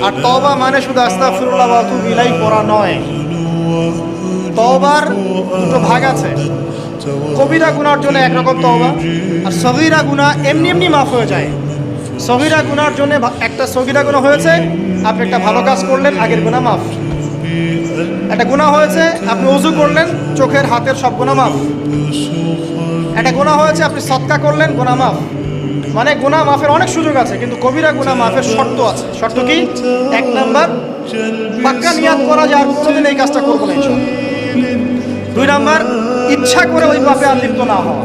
আর তওবা মানে শুধু আস্তাগফিরুল্লাহ ওয়া আতুবু ইলাইহি পড়া নয়। তওবার দুটো ভাগ আছে। কবিরা গুনার জন্য একরকম তওবা, আর সগীরা গুনাহ এমনি এমনি মাফ হয়ে যায়। সগীরা গুনার জন্য একটা সগীরা গুনাহ হয়েছে, আপনি একটা ভালো কাজ করলেন, আগের গুনাহ মাফ। একটা গুনাহ হয়েছে, আপনি ওযু করলেন, চোখের হাতের সব গুনাহ মাফ। একটা গুনাহ হয়েছে, আপনি সদকা করলেন, গুনাহ মাফ। মানে গুনাহ মাফের অনেক সুযোগ আছে, কিন্তু কবিরা গুনাহ মাফের শর্ত আছে। শর্ত কি? 1 নাম্বার, পাক্কা নিয়াত করা যে আর কোনোদিন এই কাজটা করবো না ইনশাআল্লাহ। 2 নাম্বার, ইচ্ছা করে ওই পাপে আর লিপ্ত না হওয়া।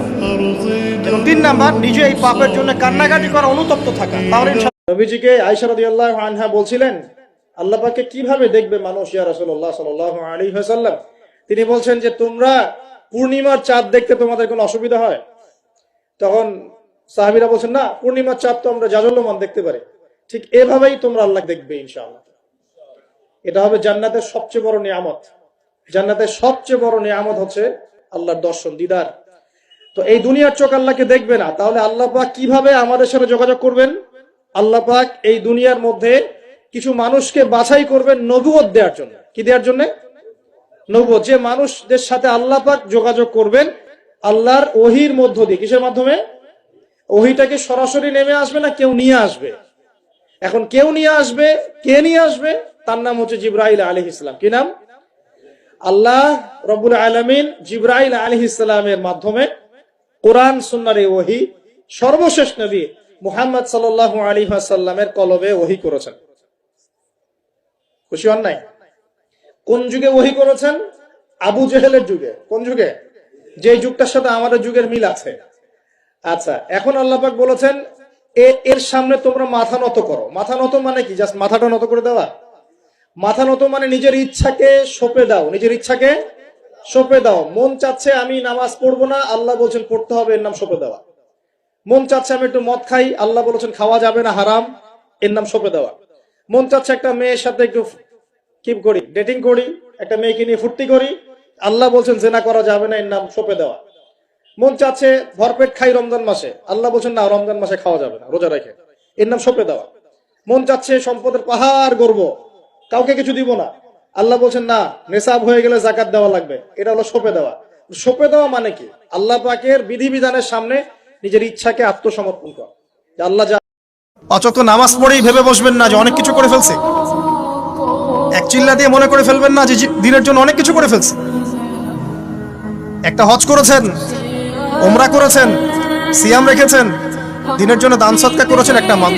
এবং 3 নাম্বার, নিজে এই পাপের জন্য কান্নাকাটি করা, অনুতপ্ত থাকা। তাহলে ইনশাআল্লাহ। নবীজিকে আয়েশা রাদিয়াল্লাহু আনহা বলছিলেন, আল্লাহ পাককে কিভাবে দেখবে মানুষ ইয়া রাসূলুল্লাহ সাল্লাল্লাহু আলাইহি ওয়াসাল্লাম? তিনি বলছেন যে, তোমরা পূর্ণিমার চাঁদ দেখতে তোমাদের কোনো অসুবিধা হয়? তখন সাহাবীরা বলছেন, না, পূর্ণিমার চাঁদ তো আমরা জাজল্যমান দেখতে পারি। ঠিক এভাবেই তোমরা আল্লাহ দেখবে ইনশাআল্লাহ। এটা হবে জান্নাতের সবচেয়ে বড় নিয়ামত। জান্নাতের সবচেয়ে বড় নিয়ামত হচ্ছে আল্লাহর দর্শন, দিদার। তো এই দুনিয়ার চোখ আল্লাহকে দেখবে না, তাহলে আল্লাহ পাক কিভাবে আমাদের সাথে যোগাযোগ করবেন? আল্লাহ পাক এই দুনিয়ার মধ্যে কিছু মানুষকে বাছাই করবেন নবুয়ত দেওয়ার জন্য। কি দেওয়ার জন্য? নবুয়ত। যে মানুষদের সাথে আল্লাহ পাক যোগাযোগ করবেন আল্লাহর ওহীর মধ্য দিয়ে। কিসের মাধ্যমে? ওহীটাকে সরাসরি নেমে আসবে না, কেউ নিয়ে আসবে। এখন কেউ নিয়ে আসবে, কে নিয়ে আসবে? তার নাম হচ্ছে জিবরাইল আলাইহিস সালাম। কি নাম? আল্লাহ রব্বুল আলামিন জিবরাইল আলাইহিস সালামের মাধ্যমে কোরআন সুন্নাহর এই ওহী সর্বশেষ নবী মুহাম্মদ সাল্লাল্লাহু আলাইহি ওয়াসাল্লামের কলবে ওহী করেছেন। খুশি হন নাই? কোন যুগে ওহী করেছেন? আবু জেহেলের যুগে। কোন যুগে? যে যুগটার সাথে আমাদের যুগের মিল আছে। আচ্ছা, এখন আল্লাহ পাক বলেছেন এর সামনে তোমরা মাথা নত করো। মাথা নত মানে কি? জাস্ট মাথাটা নত করে দেওয়া? মাথা নত মানে নিজের ইচ্ছাকে সঁপে দাও। নিজের ইচ্ছাকে সঁপে দাও। মন চাচ্ছে আমি নামাজ পড়বো না, আল্লাহ বলছেন পড়তে হবে, এর নাম সঁপে দেওয়া। মন চাচ্ছে আমি একটু মদ খাই, আল্লাহ বলেছেন খাওয়া যাবে না, হারাম, এর নাম সঁপে দেওয়া। মন চাচ্ছে একটা মেয়ের সাথে একটু কি করি, ডেটিং করি, একটা মেয়েকে নিয়ে ফুর্তি করি, আল্লাহ বলছেন জেনা করা যাবে না, এর নাম সঁপে দেওয়া। মন চাচ্ছে ভরপেট খাই রমজান মাসে, আল্লাহ বলছেন না, রমজান মাসে খাওয়া যাবে না, রোজা রেখে, এর নাম সঁপে দেওয়া। মন চাচ্ছে সম্পদের পাহাড় গর্ব, কাউকে কিছু দিব না, আল্লাহ বলছেন না, নেশাব হয়ে গেলে জাকাত দেওয়া লাগবে, এটা হলো সঁপে দেওয়া। সঁপে দেওয়া মানে কি? আল্লাহ পাকের বিধিবিধানের সামনে নিজের ইচ্ছাকে আত্মসমর্পণ করা। আল্লাহ যা অচক নামাজ পড়েই ভেবে বসবেন না যে অনেক কিছু করে ফেলছে। এক চিল্লা দিয়ে মনে করে ফেলবেন না যে দিনের জন্য অনেক কিছু করে ফেলছে। একটা হজ করেছেন, ওমরা করেছেন, সিয়াম রেখেছেন, দিনের জন্য দান সদকা করেছেন, একটা মাদ্রাসা